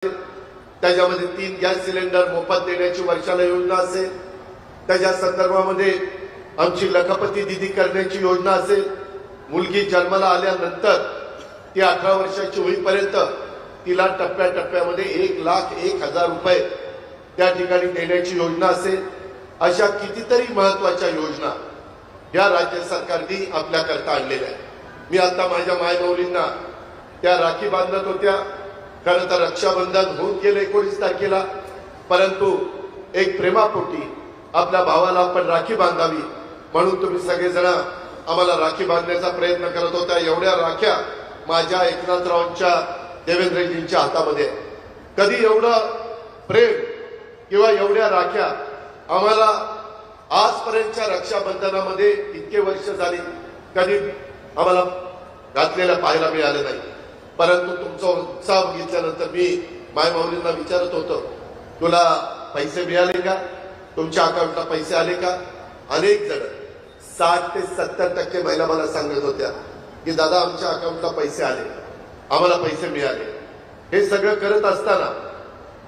त्याच्यामध्ये 3 gas cylinder मोफत देण्याची वर्षाला योजना असेल, त्याच्या संदर्भामध्ये आमची लखपती दिदी करण्याची योजना असेल, मुलगी जन्माला आल्यानंतर ती 18 वर्षाची होईपर्यंत तिला टप्प्याटप्प्यामध्ये 1,01,000 रुपये त्या ठिकाणी देण्याची योजना असेल, अशा कितीतरी महत्वाच्या योजना या राज्य सरकारने आपल्याकरता आणलेल्या आहेत। मी आता माझ्या मायमाऊलींना त्या राखी बांधत होत्या, खरं तर रक्षाबंधन होऊन गेले 19 तारखेला, परंतु एक प्रेमापोटी आपल्या भावाला आपण राखी बांधावी म्हणून तुम्ही सगळेजण आम्हाला राखी बांधण्याचा प्रयत्न करत होता। एवढ्या राख्या माझ्या एकनाथरावांच्या देवेंद्रजींच्या हातामध्ये, कधी एवढं प्रेम किंवा एवढ्या राख्या आम्हाला आजपर्यंतच्या रक्षाबंधनामध्ये इतके वर्ष झाली कधी आम्हाला घातलेल्या पाहायला मिळाले नाही। परंतु तुमचा उत्साह बघितल्यानंतर मी मायमाऊलींना विचारत होतो, तुला पैसे मिळाले का, तुमच्या अकाउंटला पैसे आले का? अनेक जण 60 ते 70% महिला मला सांगत होत्या की दादा आमच्या अकाउंटला पैसे आले, आम्हाला पैसे मिळाले। हे सगळं करत असताना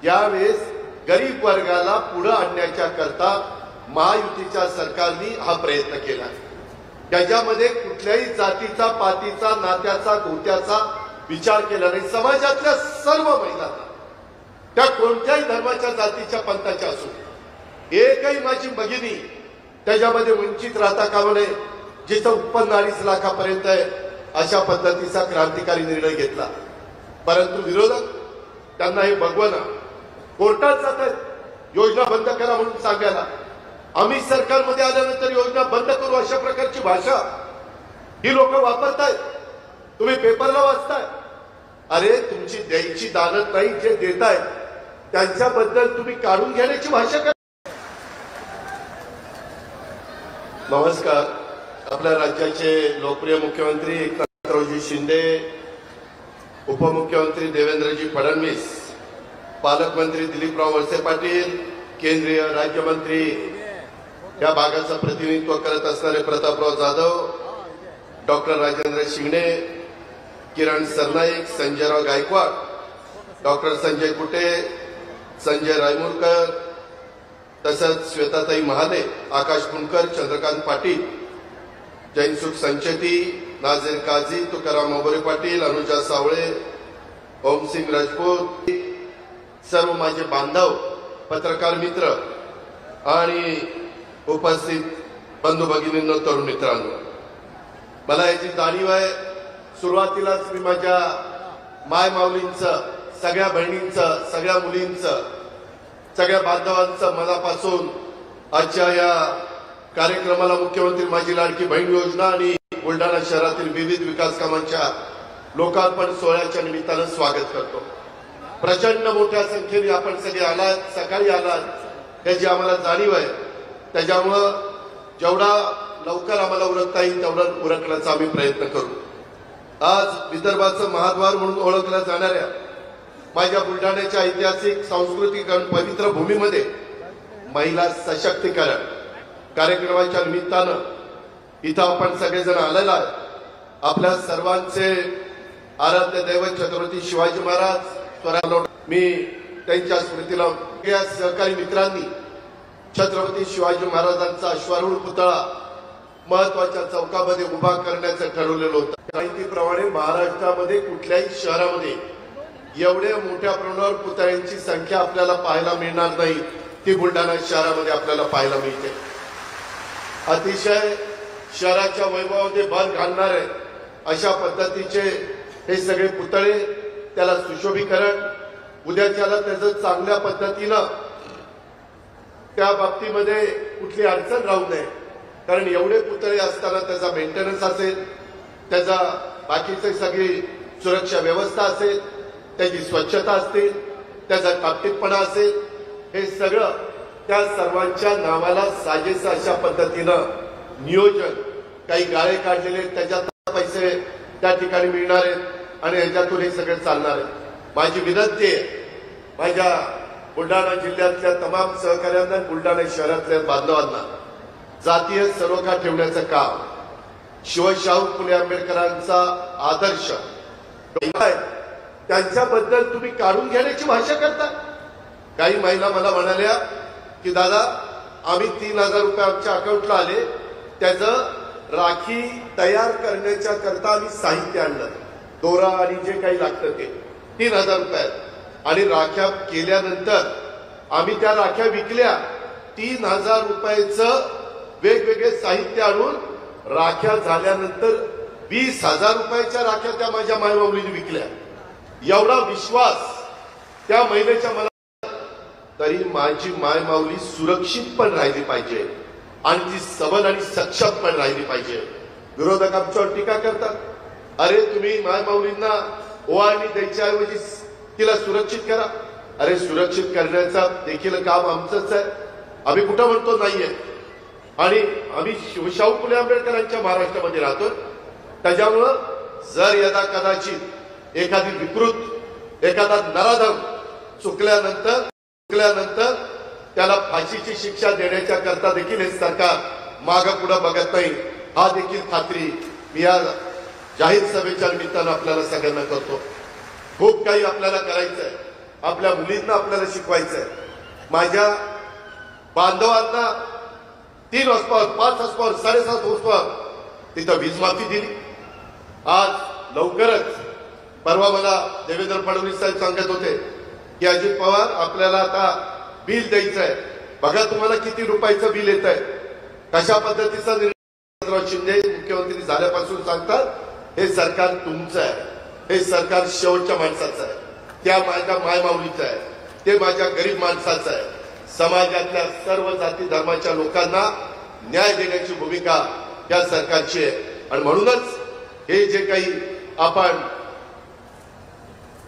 यावेळेस गरीब वर्गाला पुढे आणण्याच्या करता महायुतीच्या सरकारने हा प्रयत्न केला। त्याच्यामध्ये कुठल्याही जातीचा, पातीचा, नात्याचा, गोत्याचा विचार केला नाही। समाजातल्या सर्व महिलांना, त्या कोणत्याही धर्माच्या, जातीच्या, पंथाच्या असो, एकही माझी भगिनी त्याच्यामध्ये वंचित राहता कामा नये, जिचं उत्पन्न 2.5 लाखापर्यंत आहे, अशा पद्धतीचा क्रांतिकारी निर्णय घेतला। परंतु विरोधक त्यांना हे बघवना, कोर्टात जातात योजना बंद करा म्हणून सांगायला। आम्ही सरकारमध्ये आल्यानंतर योजना बंद करू अशा प्रकारची भाषा ही लोक वापरतायत, तुम्ही पेपरला वाचताय। अरे तुमची द्यायची दानत नाही, जे देताय त्यांच्याबद्दल तुम्ही काढून घेण्याची भाषा करा। नमस्कार। आपल्या राज्याचे लोकप्रिय मुख्यमंत्री एकनाथरावजी शिंदे, उपमुख्यमंत्री देवेंद्रजी फडणवीस, पालकमंत्री दिलीपराव वळसे पाटील, केंद्रीय राज्यमंत्री, या भागाचं प्रतिनिधित्व करत असणारे प्रतापराव जाधव, डॉक्टर राजेंद्र शिंगणे, किरण सरनाईक, संजयराव गायकवाड, डॉक्टर संजय कुटे, संजय रायमुरकर, तसंच श्वेताताई महाले, आकाश कुणकर, चंद्रकांत पाटील, जैनसुख संचेती, नाझीर काझी, तुकाराम मोबरे पाटील, अनुजा सावळे, ओमसिंग राजपूत, सर्व माझे बांधव, पत्रकार मित्र आणि उपस्थित बंधू भगिनींनो, तरुण मित्रांनो, मला याची जाणीव आहे। सुरुवातीलाच मी माझ्या मायमाऊलींचं, सगळ्या बहिणींचं, सगळ्या मुलींचं, सगळ्या बांधवांचं मनापासून आजच्या या कार्यक्रमाला मुख्यमंत्री माझी लाडकी बहीण योजना आणि बुलढाणा शहरातील विविध विकास कामांच्या लोकार्पण सोहळ्याच्या निमित्तानं स्वागत करतो। प्रचंड मोठ्या संख्येने आपण सगळे आलात, सकाळी आलात, त्याची आम्हाला जाणीव आहे। त्याच्यामुळं जेवढा लवकर आम्हाला उरकता येईल तेवढं उरकण्याचा आम्ही प्रयत्न करू। आज विदर्भाचं महाद्वार म्हणून ओळखल्या जाणाऱ्या माझ्या बुलढाण्याच्या ऐतिहासिक, सांस्कृतिक आणि पवित्र भूमीमध्ये महिला सशक्तीकरण कार्यक्रमाच्या निमित्तानं इथं आपण सगळेजण आलेला आहे। आपल्या सर्वांचे आराध्य दैवत छत्रपती शिवाजी महाराज, मी त्यांच्या स्मृतीला या सहकारी मित्रांनी छत्रपती शिवाजी महाराजांचा अश्वारूढ पुतळा महत्वाच्या चौकामध्ये उभा करण्याचं ठरवलेलं होतं। माहितीप्रमाणे महाराष्ट्रामध्ये कुठल्याही शहरामध्ये एवढ्या मोठ्या प्रमाणावर पुतळ्यांची संख्या आपल्याला पाहायला मिळणार नाही, ती बुलढाणा शहरामध्ये आपल्याला पाहायला मिळते। अतिशय शहराच्या वैभवामध्ये भर घालणारे अशा पद्धतीचे हे सगळे पुतळे, त्याला सुशोभीकरण, उद्याच्याला त्याचं चांगल्या पद्धतीनं त्या बाबतीमध्ये कुठली अडचण राहू नये, कारण एवढे पुतळे असताना त्याचा मेंटेनन्स असेल, त्याचा बाकीची सगळी सुरक्षा व्यवस्था असेल, त्याची स्वच्छता असते, त्याचा टापटीपणा असेल, हे सगळं त्या सर्वांच्या नावाला साजेसं अशा पद्धतीनं नियोजन, काही गाळे काढलेले त्याच्यात पैसे त्या ठिकाणी मिळणार आहेत आणि ह्याच्यातून हे सगळं चालणार आहे। माझी विनंती आहे माझ्या बुलढाणा जिल्ह्यातल्या तमाम सहकार्यांना, बुलढाणा शहरातल्या बांधवांना, जातीय सलोखा ठेवण्याचं काम, शिवशाहू फुले आंबेडकरांचा आदर्श त्यांच्याबद्दल तुम्ही काढून घेण्याची भाषा करता। काही महिला मला म्हणाल्या की दादा आम्ही 3000 रुपये आमच्या अकाउंटला आले, त्याचं राखी तयार करण्याच्या करता आम्ही साहित्य आणलं, दोरा आणि जे काही लागतं ते 3000 रुपयात, आणि राख्या केल्यानंतर आम्ही त्या राख्या विकल्या 3000 रुपयाचं वेगवेगळे साहित्य आणून राख्या झाल्यानंतर 20,000 रुपयाच्या राख्या त्या माझ्या मायमाऊलीने विकल्या। एवढा विश्वास त्या महिलेच्या मनात, तरी माझी मायमाऊली सुरक्षित पण राहिली पाहिजे आणि ती सबल आणि सक्षम पण राहिली पाहिजे। विरोधक आमच्यावर टीका करतात, अरे तुम्ही मायमाऊलींना ओवाळणी द्यायच्या ऐवजी तिला सुरक्षित करा। अरे सुरक्षित करण्याचा देखील काम आमचंच आहे, आम्ही कुठं म्हणतो नाहीये। आणि आम्ही शिवशाहू फुले आंबेडकरांच्या महाराष्ट्रामध्ये राहतो, त्याच्यामुळं जर यदा कदाचित एखादी विकृत एखादा नराधम चुकल्यानंतर त्याला फाशीची शिक्षा देण्याच्या करता देखील हे सरकार मागं पुढे बघत नाही, हा देखील खात्री मी या जाहीर सभेच्या निमित्तानं आपल्याला सगळ्यांना करतो। खूप काही आपल्याला करायचं आहे, आपल्या मुलींना आपल्याला शिकवायचं आहे। माझ्या बांधवांना 3 हॉर्सपॉवर 5 हॉर्सपॉवर 7.5 हॉर्सपॉवर तिथं वीज माफी दिली। आज लवकरच परवा मला देवेंद्र फडणवीस साहेब सांगत होते की अजित पवार आपल्याला आता बिल द्यायचं आहे, बघा तुम्हाला किती रुपयाचं बिल येत आहे, कशा पद्धतीचा निर्णय। शिंदे मुख्यमंत्री झाल्यापासून सांगतात हे सरकार तुमचं आहे, हे सरकार शेवटच्या माणसाचं आहे, त्या माझ्या मायमाऊलीचं आहे, ते माझ्या गरीब माणसाचं आहे। समाजातल्या सर्व जाती धर्माच्या लोकांना न्याय देण्याची भूमिका या सरकारची आहे। आणि म्हणूनच हे जे काही आपण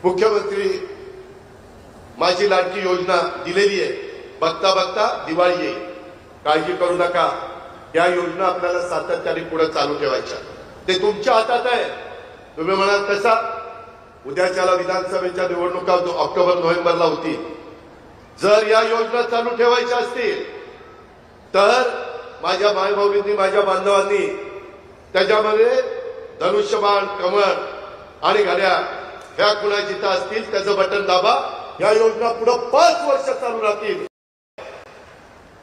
मुख्यमंत्री माझी लाडकी योजना दिलेली आहे, बघता बघता दिवाळी येईल, काळजी करू नका। या योजना आपल्याला सातत्याने पुढे चालू ठेवायच्या, ते तुमच्या हातात आहे। तुम्ही म्हणाल कसा, उद्याच्याला विधानसभेच्या निवडणुका ऑक्टोबर नोव्हेंबरला होती, जर या योजना चालू ठेवायच्या असतील तर माझ्या मायभाऊंनी माझ्या बांधवांनी त्याच्यामध्ये धनुष्यबाण कमळ आणि घड्याळ ह्या कुणा जिथं असतील त्याचं बटन दाबा, या योजना पुढे 5 वर्ष चालू राहतील।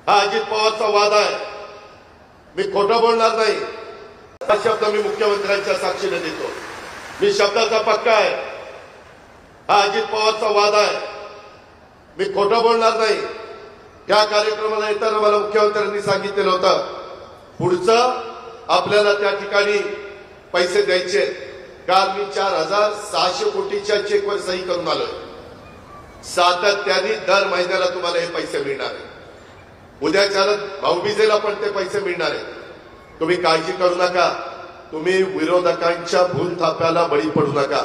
हा अजित पवारचा वादा आहे, मी खोटं बोलणार नाही, हा शब्द मी मुख्यमंत्र्यांच्या साक्षीने देतो, मी शब्दाचा पक्का आहे। हा अजित पवारचा वादा आहे, मी खोटं बोलणार नाही। त्या कार्यक्रमाला येताना मला मुख्यमंत्र्यांनी सांगितलेलं होतं पुढचं आपल्याला त्या ठिकाणी पैसे द्यायचे। काल मी 4,600 कोटीच्या चेकवर सही करून आलोय, सातत्याने दर महिन्याला तुम्हाला हे पैसे मिळणार आहेत, उद्याच्या भाऊबीजेला पण ते पैसे मिळणार आहेत। तुम्ही काळजी करू नका, तुम्ही विरोधकांच्या भूलथाप्याला बळी पडू नका।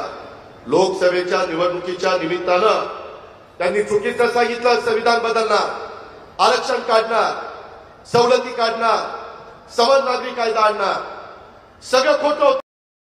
लोकसभेच्या निवडणुकीच्या निमित्तानं त्यांनी चुकीचं सांगितलं, संविधान बदलणार, आरक्षण काढणार, सवलती काढणार, समान नागरिक कायदा आणणार, सगळं खोटं होतं।